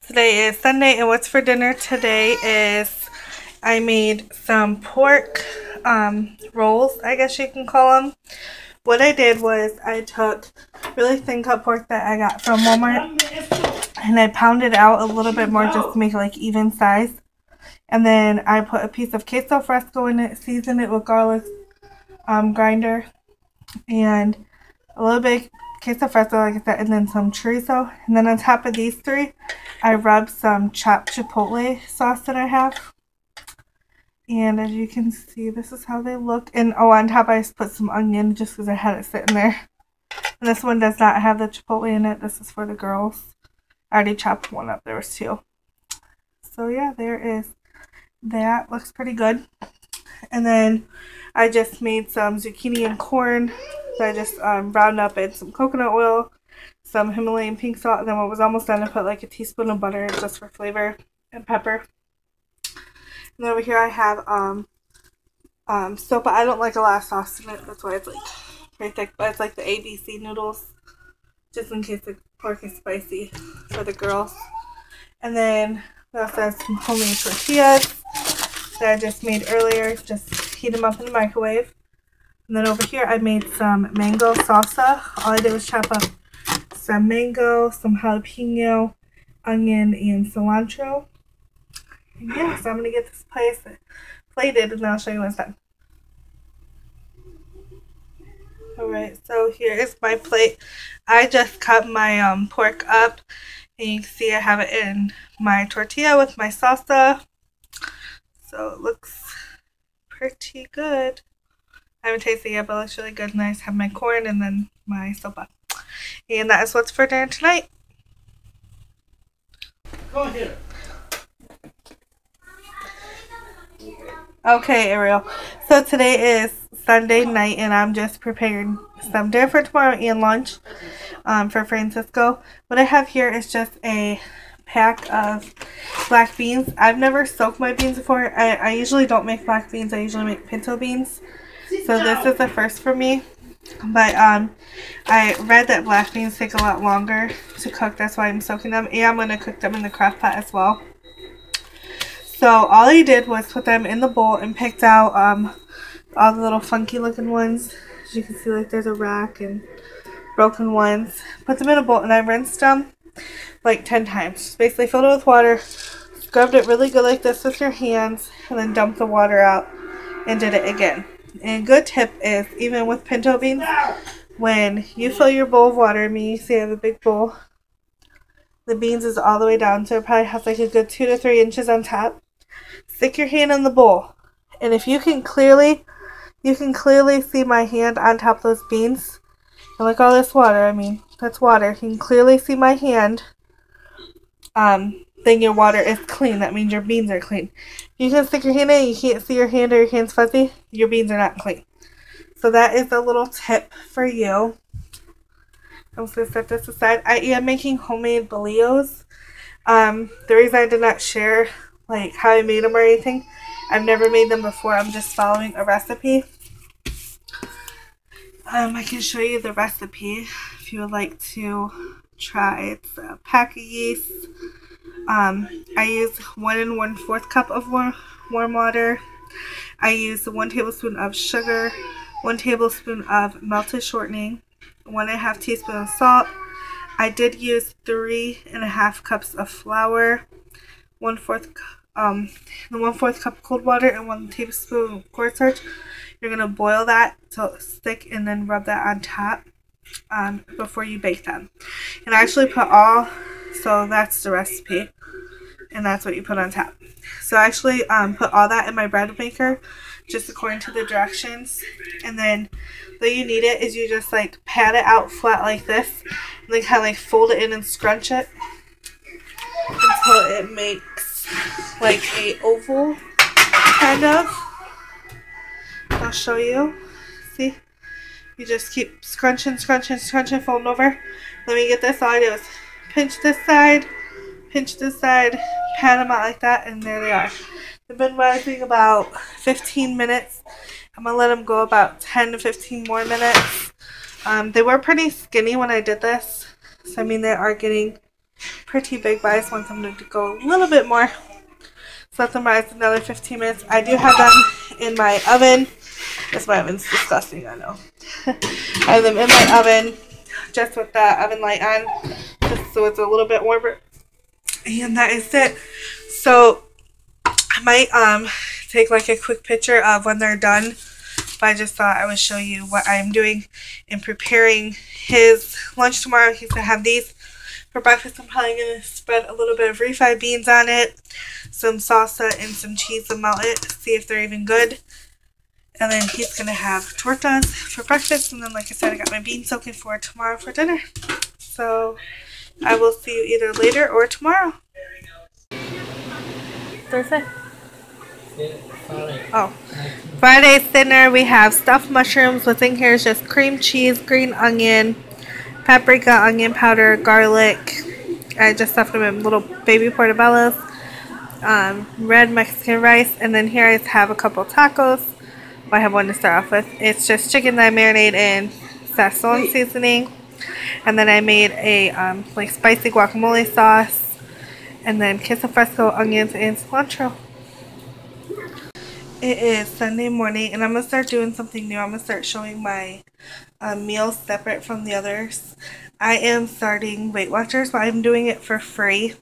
Today is Sunday, and what's for dinner today is I made some pork rolls, I guess you can call them. What I did was I took really thin cut pork that I got from Walmart, and I pounded it out a little bit more just to make it like even size. And then I put a piece of queso fresco in it, seasoned it with garlic grinder, and a little bit queso fresco, like I said, and then some chorizo. And then on top of these three, I rubbed some chopped chipotle sauce that I have. And as you can see, this is how they look. And oh, on top I just put some onion just because I had it sitting there. And this one does not have the chipotle in it. This is for the girls. I already chopped one up. There was two. So yeah, there is that. Looks pretty good. And then I just made some zucchini and corn. So I just browned up in some coconut oil, some Himalayan pink salt, and then when it was almost done, I put like a teaspoon of butter just for flavor and pepper. And then over here I have sopa. I don't like a lot of sauce in it. That's why it's like very thick, but it's like the ABC noodles, just in case the pork is spicy for the girls. And then we also have some homemade tortillas that I just made earlier. Just heat them up in the microwave. And then over here I made some mango salsa. All I did was chop up some mango, some jalapeno, onion, and cilantro. And yeah, so I'm going to get this plated and then I'll show you when it's done. Alright, so here is my plate. I just cut my pork up, and you can see I have it in my tortilla with my salsa. So it looks pretty good. I haven't tasted it yet, but it looks really good. And I just have my corn and then my sopa. And that is what's for dinner tonight. Go here. Okay, Ariel. So today is Sunday night, and I'm just preparing some dinner for tomorrow and lunch for Francisco. What I have here is just a pack of black beans. I've never soaked my beans before. I usually don't make black beans. I usually make pinto beans. So this is the first for me. But I read that black beans take a lot longer to cook. That's why I'm soaking them. And I'm going to cook them in the crock pot as well. So all I did was put them in the bowl and picked out all the little funky looking ones. As you can see, like there's a rack and broken ones. Put them in a bowl and I rinsed them like 10 times. Just basically filled it with water, scrubbed it really good like this with your hands, and then dumped the water out and did it again. And a good tip is, even with pinto beans, when you fill your bowl of water, you see I have a big bowl, the beans is all the way down, so it probably has like a good 2 to 3 inches on top. Stick your hand in the bowl, and if you can clearly see my hand on top of those beans. And like all this water, I mean, that's water. You can clearly see my hand. Then your water is clean. That means your beans are clean. You can stick your hand in, you can't see your hand or your hand's fuzzy, your beans are not clean. So that is a little tip for you. I'm just going to set this aside. I am making homemade bolillos. The reason I did not share like how I made them or anything, I've never made them before. I'm just following a recipe. I can show you the recipe if you would like to try. It's a pack of yeast. I use 1 1/4 cup of warm water. I use 1 tablespoon of sugar, 1 tablespoon of melted shortening, 1½ teaspoon of salt. I did use 3½ cups of flour, 1/4 cup of cold water, and 1 tablespoon of cornstarch. You're going to boil that till it's thick and then rub that on top before you bake them. And I actually put so that's the recipe, and that's what you put on top. So I actually put all that in my bread maker, just according to the directions. And then the way you knead it is you just like pat it out flat like this, and then kind of like fold it in and scrunch it until it makes like a oval kind of. I'll show you. See? You just keep scrunching, folding over. Let me get this. All I do is pinch this side, pat them out like that, and there they are. They've been rising about 15 minutes. I'm going to let them go about 10 to 15 more minutes. They were pretty skinny when I did this. So, I mean, they are getting pretty big, but I just want them to go a little bit more. So let them rise another 15 minutes. I do have them in my oven. This my oven's disgusting, I know. I have them in my oven just with the oven light on, just so it's a little bit warmer. And that is it. So I might take like a quick picture of when they're done, but I just thought I would show you what I'm doing in preparing his lunch tomorrow. He's gonna have these for breakfast. I'm probably gonna spread a little bit of refried beans on it, some salsa, and some cheese to melt it, see if they're even good. And then he's gonna have tortas for breakfast, and then like I said, I got my beans soaking for tomorrow for dinner. So I will see you either later or tomorrow. Thursday? Oh. Friday's dinner, we have stuffed mushrooms. What's in here is just cream cheese, green onion, paprika, onion powder, garlic. I just stuffed them in little baby portobellos. Red Mexican rice. And then here I have a couple tacos. Well, I have one to start off with. It's just chicken that I marinate in sazon seasoning. And then I made a like spicy guacamole sauce. And then queso fresco, onions, and cilantro. It is Sunday morning, and I'm going to start doing something new. I'm going to start showing my meals separate from the others. I am starting Weight Watchers, but I'm doing it for free.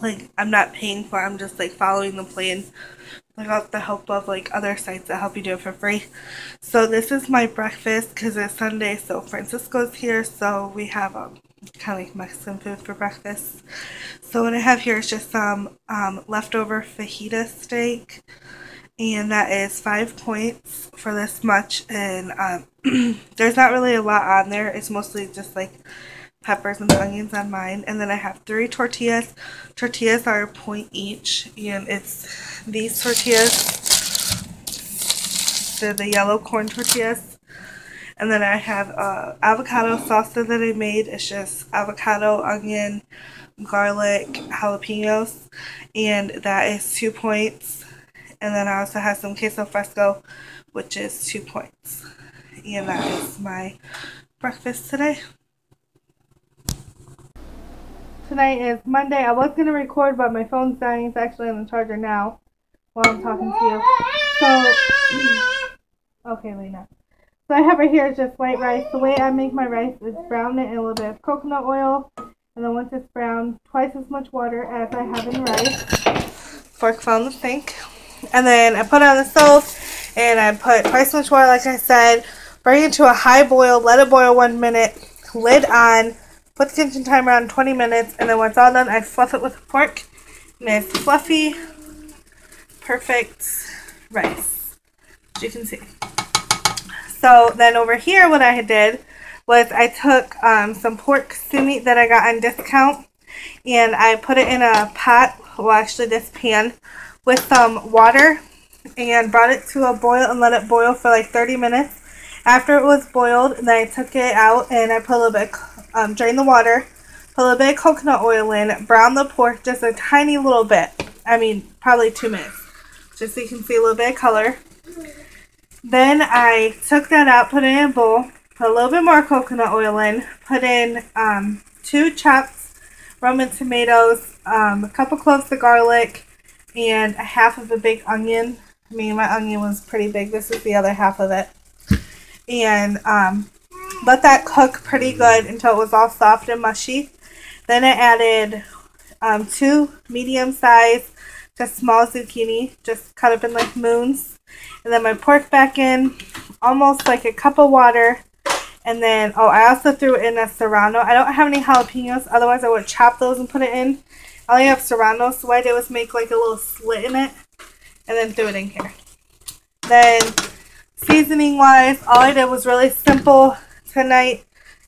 Like, I'm not paying for it. I'm just, like, following the plan without the help of, like, other sites that help you do it for free. So this is my breakfast because it's Sunday, so Francisco's here, so we have kind of like Mexican food for breakfast. So what I have here is just some leftover fajita steak. And that is 5 points for this much, and there's not really a lot on there. It's mostly just like peppers and onions on mine. And then I have 3 tortillas. Tortillas are a point each, and it's these tortillas. They're the yellow corn tortillas. And then I have avocado salsa that I made. It's just avocado, onion, garlic, jalapenos, and that is 2 points. And then I also have some queso fresco, which is 2 points. And that is my breakfast today. Tonight is Monday. I was going to record, but my phone's dying. It's actually on the charger now while I'm talking to you. So, okay, Lena. So I have right here just white rice. The way I make my rice is brown it in a little bit of coconut oil. And then once it's brown, twice as much water as I have in rice. Fork fell in the sink. And then I put it on the stove, and I put twice as much water, like I said. Bring it to a high boil, let it boil 1 minute, lid on, put the kitchen timer on 20 minutes, and then when it's all done, I fluff it with a fork. And it's fluffy, perfect rice, as you can see. So then over here, what I did was I took some pork stew meat that I got on discount, and I put it in a pot, well actually this pan, with some water, and brought it to a boil and let it boil for like 30 minutes. After it was boiled, then I took it out and I put a little bit, drained the water, put a little bit of coconut oil in, browned the pork just a tiny little bit. I mean, probably 2 minutes, just so you can see a little bit of color. Then I took that out, put it in a bowl, put a little bit more coconut oil in, put in 2 chopped Roman tomatoes, a couple cloves of garlic, and a half of a big onion. I mean, my onion was pretty big. This is the other half of it. And let that cook pretty good until it was all soft and mushy. Then I added 2 medium-sized to small zucchini, just cut up in like moons. And then my pork back in, almost like a cup of water. And then, oh, I also threw in a serrano. I don't have any jalapenos, otherwise I would chop those and put it in. I only have serrano, so what I did was make like a little slit in it and then threw it in here. Then seasoning wise, all I did was really simple tonight.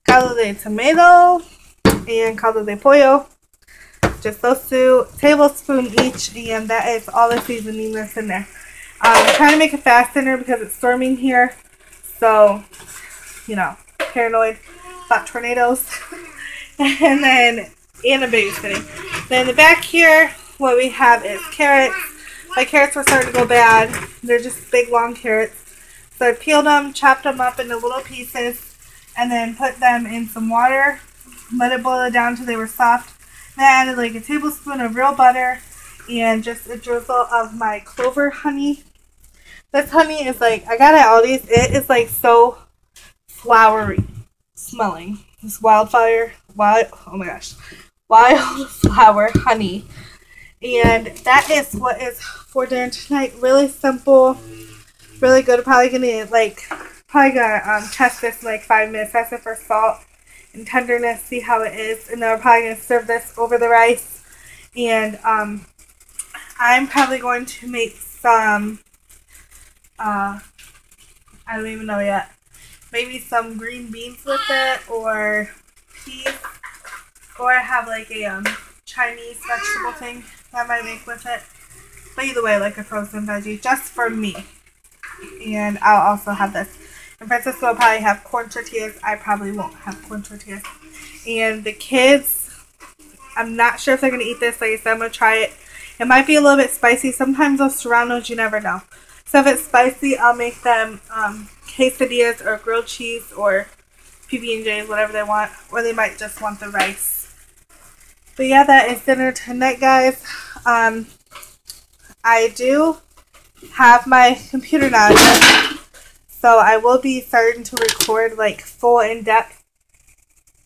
Caldo de tomato and caldo de pollo. Just those 2, tablespoon each, and that is all the seasoning that's in there. I'm trying to make a fast dinner because it's storming here, so, you know, paranoid about tornadoes. And then a babysitting. Then in the back here, what we have is carrots. My carrots were starting to go bad. They're just big, long carrots. So I peeled them, chopped them up into little pieces, and then put them in some water. Let it boil down until they were soft. I added like a tablespoon of real butter and just a drizzle of my clover honey. This honey is like, I got it at Aldi's. It is like so flowery smelling. This oh my gosh, wildflower honey. And that is what is for dinner tonight. Really simple, really good. Probably gonna test this in like 5 minutes. Test it for salt and tenderness, see how it is. And then we're probably gonna serve this over the rice. And I'm probably going to make some, I don't even know yet. Maybe some green beans with it, or peas, or I have like a Chinese vegetable thing that I might make with it. But either way, like a frozen veggie, just for me. And I'll also have this. And Francisco will probably have corn tortillas. I probably won't have corn tortillas. And the kids, I'm not sure if they're going to eat this. Like I said, I'm going to try it. It might be a little bit spicy. Sometimes those Serranos, you never know. So if it's spicy, I'll make them quesadillas or grilled cheese or PB&Js, whatever they want. Or they might just want the rice. But yeah, that is dinner tonight, guys. I do have my computer now again. So I will be starting to record like full in-depth.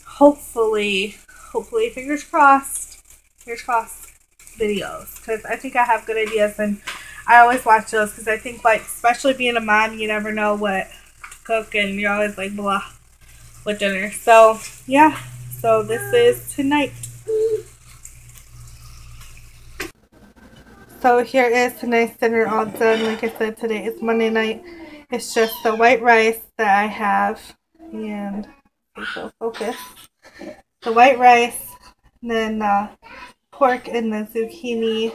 Hopefully, fingers crossed, videos. Because I think I have good ideas, and I always watch those because I think, like, especially being a mom, you never know what to cook, and you're always like blah with dinner. So yeah, so this is tonight. So here is tonight's dinner all done. Like I said, today is Monday night. It's just the white rice that I have, and focus. The white rice, and then pork and the zucchini